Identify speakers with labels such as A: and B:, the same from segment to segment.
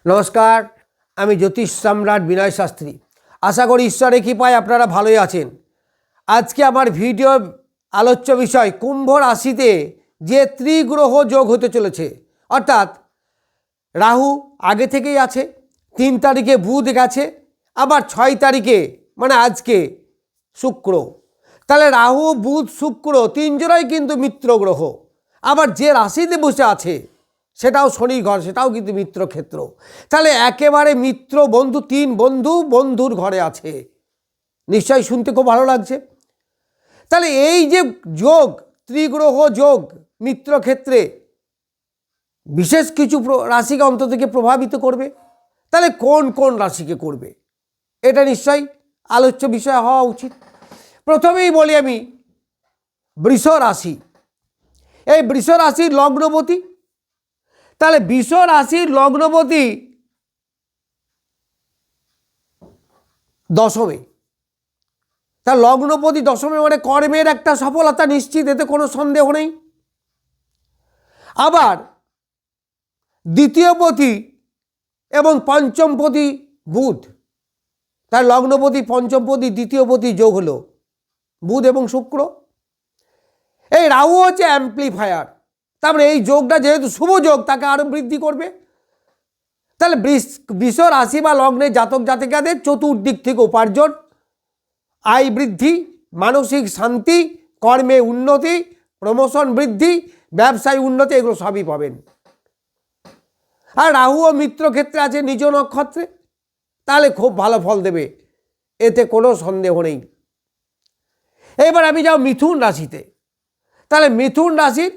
A: নমস্কার, আমি জ্যোতিষ সম্রাট বিনয় শাস্ত্রী। আশা করি ঈশ্বরের কৃপায় আপনারা ভালোই আছেন। আজকে আমার ভিডিও আলোচ্য বিষয় কুম্ভ রাশিতে যে ত্রিগ্রহ যোগ হতে চলেছে, অর্থাৎ রাহু আগে থেকেই আছে, 3 তারিখে বুধ গেছে, আবার 6 তারিখে মানে আজকে শুক্র। তাহলে রাহু বুধ শুক্র 3 জোড়াই কিন্তু মিত্র গ্রহ। আবার যে রাশিতে বসে আছে সেটাও শনির ঘর, সেটাও কিন্তু মিত্র ক্ষেত্র। তাহলে একেবারে মিত্র বন্ধু, 3 বন্ধু বন্ধুর ঘরে আছে। নিশ্চয়ই শুনতে খুব ভালো লাগছে। তাহলে এই যে যোগ, ত্রিগ্রহ যোগ মিত্র ক্ষেত্রে বিশেষ কিছু রাশিকে অন্তত থেকে প্রভাবিত করবে। তাহলে কোন কোন রাশিকে করবে, এটা নিশ্চয়ই আলোচ্য বিষয় হওয়া উচিত। প্রথমেই বলি আমি বৃষ রাশি। এই বৃষ রাশির লগ্নপতি, তাহলে বৃষ রাশির লগ্নপতি দশমে। তার লগ্নপতি দশমে মানে কর্মের একটা সফলতা নিশ্চিত, এতে কোনো সন্দেহ নেই। আবার দ্বিতীয়পতি এবং পঞ্চমপতি বুধ, তার লগ্নপতি পঞ্চমপতি দ্বিতীয়পতি যোগ হলো বুধ এবং শুক্র। এই রাহু হচ্ছে অ্যাম্প্লিফায়ার, তারপরে এই যোগটা যেহেতু শুভ যোগ তাকে আরও বৃদ্ধি করবে। তাহলে বৃষ রাশি বা লগ্নের জাতক জাতিকাদের চতুর্দিক থেকে উপার্জন, আয় বৃদ্ধি, মানসিক শান্তি, কর্মে উন্নতি, প্রমোশন বৃদ্ধি, ব্যবসায় উন্নতি, এগুলো সবই পাবেন। আর রাহু ও মিত্র ক্ষেত্রে আছে নিজ নক্ষত্রে, তাহলে খুব ভালো ফল দেবে, এতে কোনো সন্দেহ নেই। এবার আমি যাও মিথুন রাশিতে। তাহলে মিথুন রাশির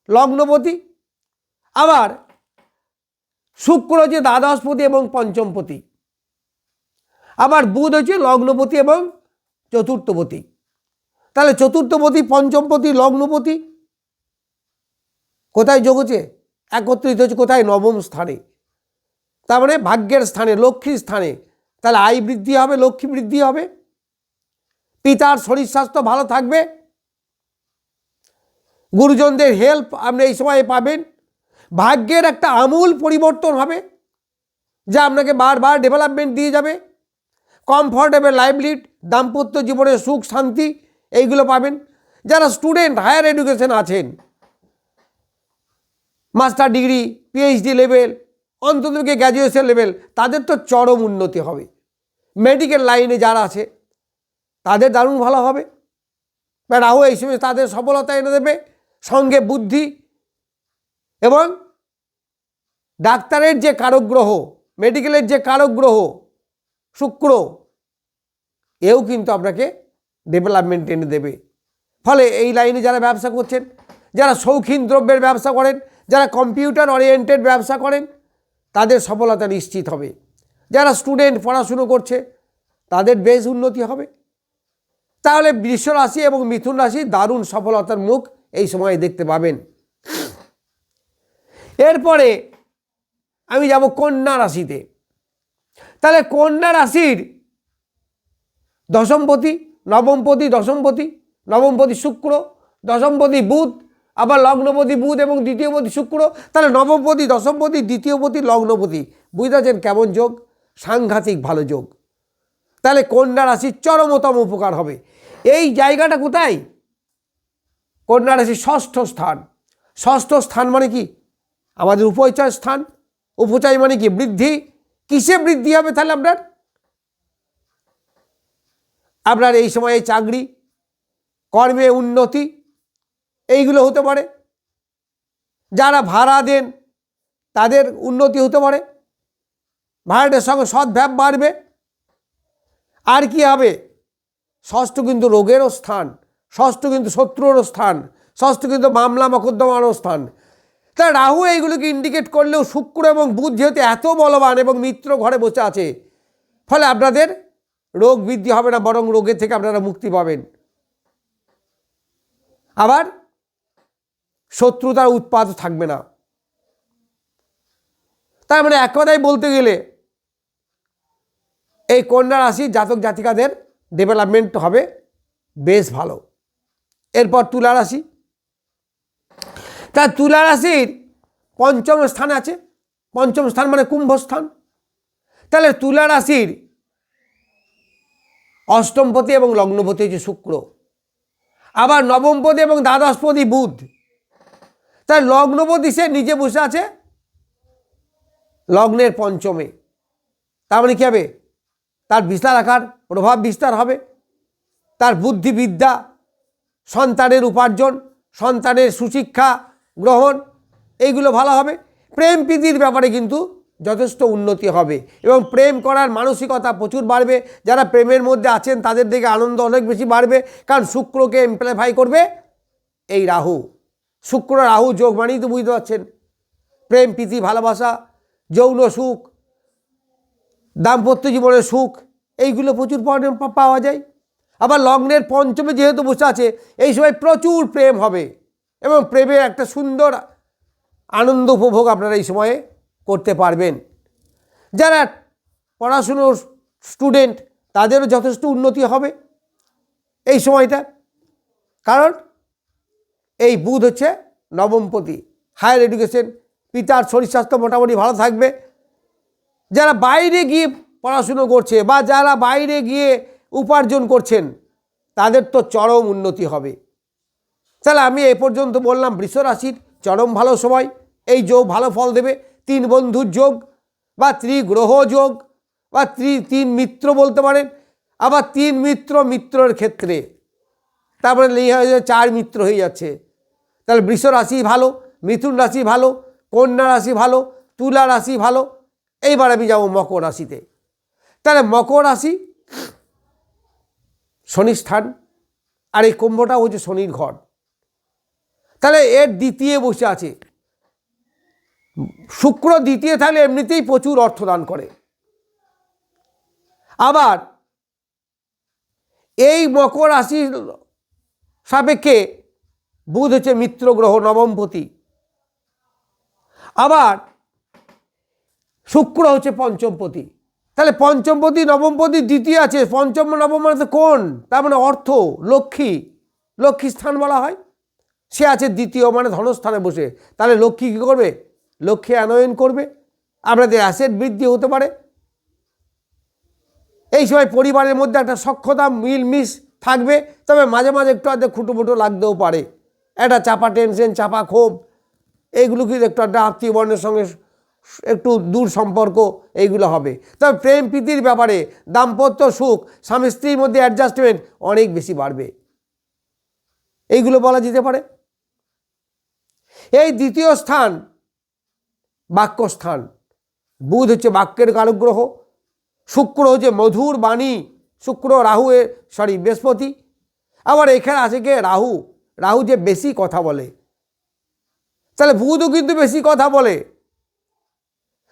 A: লগ্নপতি আবার শুক্র হচ্ছে দ্বাদশপতি এবং পঞ্চমপতি, আবার বুধ হচ্ছে লগ্নপতি এবং চতুর্থপতি। তাহলে চতুর্থপতি পঞ্চমপতি লগ্নপতি কোথায় যোগ হচ্ছে? একত্রিত হচ্ছে কোথায়? নবম স্থানে, তার মানে ভাগ্যের স্থানে, লক্ষ্মীর স্থানে। তাহলে আয় বৃদ্ধি হবে, লক্ষ্মী বৃদ্ধি হবে, পিতার শরীর স্বাস্থ্য ভালো থাকবে, গুরুজনদের হেল্প আপনি এই সময়ে পাবেন, ভাগ্যের একটা আমূল পরিবর্তন হবে যা আপনাকে বারবার ডেভেলপমেন্ট দিয়ে যাবে, কমফর্টেবল লাইভলিহুড, দাম্পত্য জীবনে সুখ শান্তি এইগুলো পাবেন। যারা স্টুডেন্ট হায়ার এডুকেশন আছেন, মাস্টার ডিগ্রি, পিএইচডি লেভেল, অন্তত গ্র্যাজুয়েশন লেভেল, তাদের তো চরম উন্নতি হবে। মেডিকেল লাইনে যারা আছে তাদের দারুণ ভালো হবে। রাহু এই সময় তাদের সফলতা এনে দেবে, সঙ্গে বুদ্ধি এবং ডাক্তারের যে কারক গ্রহ, মেডিকেলের যে কারক গ্রহ শুক্র, এও কিন্তু আপনাকে ডেভেলপমেন্ট এনে দেবে। ফলে এই লাইনে যারা ব্যবসা করছেন, যারা শৌখিন দ্রব্যের ব্যবসা করেন, যারা কম্পিউটার ওরিয়েন্টেড ব্যবসা করেন, তাদের সফলতা নিশ্চিত হবে। যারা স্টুডেন্ট পড়াশুনো করছে তাদের বেশ উন্নতি হবে। তাহলে বৃষ রাশি এবং মিথুন রাশি দারুণ সফলতার মুখ এই সময়ে দেখতে পাবেন। এরপরে আমি যাব কন্যা রাশিতে। তাহলে কন্যা রাশির দশমপতি, নবমপতি, দশমপতি, নবমপতি শুক্র, দশমপতি বুধ, আবার লগ্নপতি বুধ এবং দ্বিতীয়পতি শুক্র। তাহলে নবমপতি, দশমপতি, দ্বিতীয়পতি, লগ্নপতি, বুঝতেছেন কেমন যোগ? সাংঘাতিক ভালো যোগ। তাহলে কন্যা রাশির চরমতম উপকার হবে। এই জায়গাটা কোথায়? কন্যা রাশির ষষ্ঠ স্থান। ষষ্ঠ স্থান মানে কি? আমাদের উপচয় স্থান। উপচয় মানে কি? বৃদ্ধি। কিসে বৃদ্ধি হবে? তাহলে আপনার এই সময়ে চাকরি, কর্মে উন্নতি, এইগুলো হতে পারে। যারা ভাড়া দেন তাদের উন্নতি হতে পারে, ভাড়াটের সঙ্গে সদ্ভাব বাড়বে। আর কি হবে? ষষ্ঠ কিন্তু রোগেরও স্থান, ষষ্ঠ কিন্তু শত্রুরও স্থান, ষষ্ঠ কিন্তু মামলা মকদ্দমারও স্থান। তাই রাহু এইগুলোকে ইন্ডিকেট করলেও শুক্র এবং বুধ যেহেতু এত বলবান এবং মিত্র ঘরে বসে আছে, ফলে আপনাদের রোগ বৃদ্ধি হবে না, বরং রোগের থেকে আপনারা মুক্তি পাবেন। আবার শত্রুতার উৎপাত থাকবে না। তার মানে এক কথায় বলতে গেলে এই কন্যা রাশির জাতক জাতিকাদের ডেভেলপমেন্ট হবে বেশ ভালো। এরপর তুলা রাশি। তা তুলা রাশির পঞ্চম স্থান আছে। পঞ্চম স্থান মানে কুম্ভ স্থান। তাহলে তুলা রাশির অষ্টমপতি এবং লগ্নপতি হচ্ছে শুক্র, আবার নবমপতি এবং দ্বাদশপতি বুধ। তাই লগ্নপতি সে নিজে বসে আছে লগ্নের পঞ্চমে। তার মানে কী হবে, তার বিস্তার আকার প্রভাব বিস্তার হবে, তার বুদ্ধিবিদ্যা, সন্তানের উপার্জন, সন্তানের সুশিক্ষা গ্রহণ, এইগুলো ভালো হবে। প্রেম প্রীতির ব্যাপারে কিন্তু যথেষ্ট উন্নতি হবে এবং প্রেম করার মানসিকতা প্রচুর বাড়বে। যারা প্রেমের মধ্যে আছেন তাদের দিকে আনন্দ অনেক বেশি বাড়বে, কারণ শুক্রকে এমপ্লিফাই করবে এই রাহু। শুক্র রাহু যোগ মানেই তো বুঝতে পারছেন, প্রেম প্রীতি ভালোবাসা, যৌন সুখ, দাম্পত্য জীবনের সুখ, এইগুলো প্রচুর পাওয়া যায়। আবার লগ্নের পঞ্চমে যেহেতু বসে আছে, এই সময় প্রচুর প্রেম হবে এবং প্রেমের একটা সুন্দর আনন্দ উপভোগ আপনারা এই সময়ে করতে পারবেন। যারা পড়াশুনোর স্টুডেন্ট তাদেরও যথেষ্ট উন্নতি হবে এই সময়টা, কারণ এই বুধ হচ্ছে নবমপতি। হায়ার এডুকেশন, পিতার শরীর স্বাস্থ্য মোটামুটি ভালো থাকবে। যারা বাইরে গিয়ে পড়াশুনো করছে বা যারা বাইরে গিয়ে উপার্জন করছেন তাদের তো চরম উন্নতি হবে। তাহলে আমি এ পর্যন্ত বললাম বৃষ রাশির চরম ভালো সময়, এই যোগ ভালো ফল দেবে। তিন বন্ধুর যোগ বা ত্রিগ্রহ যোগ বা তিন মিত্র বলতে পারেন, আবার তিন মিত্রের ক্ষেত্রে তারপরে এই হয়ে যাচ্ছে চার মিত্র হয়ে যাচ্ছে। তাহলে বৃষ রাশি ভালো, মিথুন রাশি ভালো, কন্যা রাশি ভালো, তুলা রাশি ভালো। এইবার আমি যাব মকর রাশিতে। তাহলে মকর রাশি শনির স্থান, আর এই কুম্ভটা হচ্ছে শনির ঘর। তাহলে এর দ্বিতীয় বসে আছে শুক্র। দ্বিতীয় থাকলে এমনিতেই প্রচুর অর্থ দান করে। আবার এই মকর রাশির সাপেক্ষে বুধ হচ্ছে মিত্র গ্রহ, নবমপতি। আবার শুক্র হচ্ছে পঞ্চমপতি। তাহলে পঞ্চমপতি নবমপতি দ্বিতীয় আছে, পঞ্চম নবম মানে তো কোন, তার মানে অর্থ, লক্ষ্মী, লক্ষ্মী স্থান বলা হয়। সে আছে দ্বিতীয় মানে ধনস্থানে বসে। তাহলে লক্ষ্মী কী করবে, লক্ষ্মী আনয়ন করবে, আপনাদের অ্যাসেট বৃদ্ধি হতে পারে। এই সময় পরিবারের মধ্যে একটা সখ্যতা মিলমিশ থাকবে, তবে মাঝে মাঝে একটু আধটু খুঁটোপুটো লাগতেও পারে, একটা চাপা টেনশন, চাপা ক্ষোভ, এইগুলো কিন্তু একটু একটা আত্মীয় বর্ণের সঙ্গে একটু দূর সম্পর্ক এইগুলো হবে। তবে প্রেম প্রীতির ব্যাপারে, দাম্পত্য সুখ, স্বামী স্ত্রীর মধ্যে অ্যাডজাস্টমেন্ট অনেক বেশি বাড়বে, এইগুলো বলা যেতে পারে। এই দ্বিতীয় স্থান বাক্যস্থান। বুধ হচ্ছে বাক্যের কারক গ্রহ, শুক্র হচ্ছে মধুর বাণী, শুক্র রাহু বৃহস্পতি। আবার এখানে আছে কে, রাহু। রাহু যে বেশি কথা বলে, তাহলে বুধও কিন্তু বেশি কথা বলে।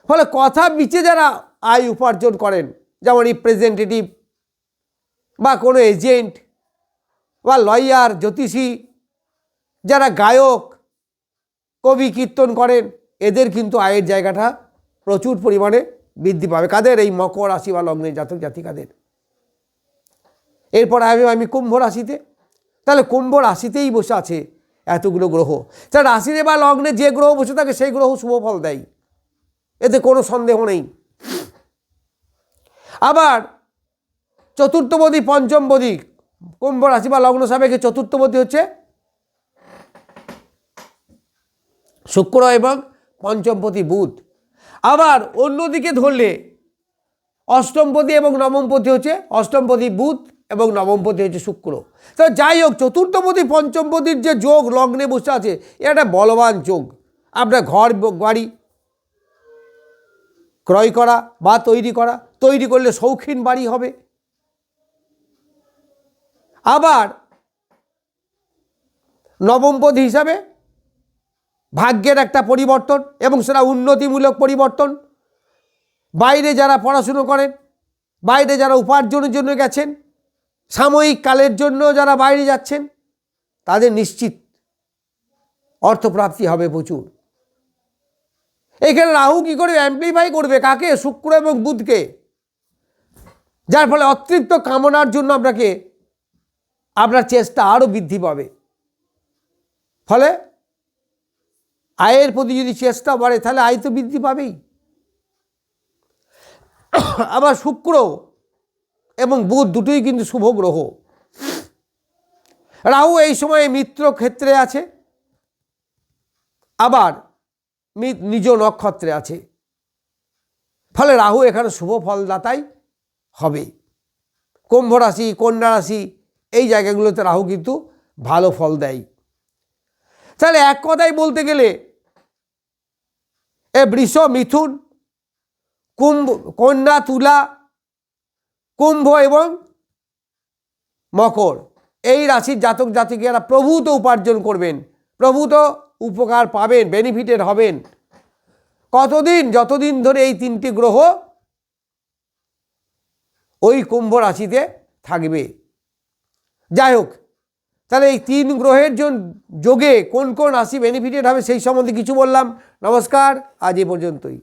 A: ফলে কথা বিচে যারা আয় উপার্জন করেন, যেমন রিপ্রেজেন্টেটিভ বা কোনো এজেন্ট বা লয়ার, জ্যোতিষী, যারা গায়ক, কবি, কীর্তন করেন, এদের কিন্তু আয়ের জায়গাটা প্রচুর পরিমাণে বৃদ্ধি পাবে। কাদের, এই মকর রাশি বা লগ্নের জাতক জাতিকাদের। এরপর আমি কুম্ভ রাশিতে। তাহলে কুম্ভ রাশিতেই বসে আছে এতগুলো গ্রহ। তাহলে রাশিতে বা লগ্নে যে গ্রহ বসে থাকে সেই গ্রহ শুভ ফল দেয়, এতে কোনো সন্দেহ নেই। আবার চতুর্থপদী, পঞ্চমপদী, কুম্ভ রাশি বা লগ্ন সাপেক্ষে চতুর্থপদী হচ্ছে শুক্র এবং পঞ্চমপতি বুধ। আবার অন্যদিকে ধরলে অষ্টমপতি এবং নবমপতি হচ্ছে অষ্টমপতি বুধ এবং নবমপতি হচ্ছে শুক্র। তো যাই হোক, চতুর্থপতি পঞ্চমপতির যে যোগ লগ্নে বসে আছে, এটা বলবান যোগ। আপনার ঘর বাড়ি ক্রয় করা বা তৈরি করলে শৌখিন বাড়ি হবে। আবার নবমপতি হিসাবে ভাগ্যের একটা পরিবর্তন এবং সেটা উন্নতিমূলক পরিবর্তন। বাইরে যারা পড়াশুনো করেন, বাইরে যারা উপার্জনের জন্য গেছেন, সাময়িক কালের জন্য যারা বাইরে যাচ্ছেন, তাদের নিশ্চিত অর্থপ্রাপ্তি হবে প্রচুর। এখানে রাহু কী করে অ্যাম্প্লিফাই করবে, কাকে, শুক্র এবং বুধকে, যার ফলে অতৃপ্ত কামনার জন্য আপনার চেষ্টা আরও বৃদ্ধি পাবে। ফলে আয়ের প্রতি যদি চেষ্টা বাড়ে তাহলে আয় তো বৃদ্ধি পাবেই। আবার শুক্র এবং বুধ দুটোই কিন্তু শুভ গ্রহ। রাহু এই সময়ে মিত্র ক্ষেত্রে আছে, আবার নিজ নক্ষত্রে আছে, ফলে রাহু এখানে শুভ ফলদাতাই হবে। কুম্ভ রাশি, কন্যা রাশি এই জায়গাগুলোতে রাহু কিন্তু ভালো ফল দেয়। তাহলে এক কথায় বলতে গেলে বৃষ, মিথুন, কুম্ভ, কন্যা, তুলা, কুম্ভ এবং মকর এই রাশির জাতক জাতিকেরা প্রভূত উপার্জন করবেন, প্রভূত উপকার পাবেন, বেনিফিটেড হবেন। কতদিন? যতদিন ধরে এই তিনটি গ্রহ ওই কুম্ভ রাশিতে থাকবে। যাই হোক, তাহলে এই তিন গ্রহের যোগে কোন কোন রাশি বেনিফিটেড হবে সেই সম্বন্ধে কিছু বললাম। নমস্কার, আজ এ পর্যন্তই।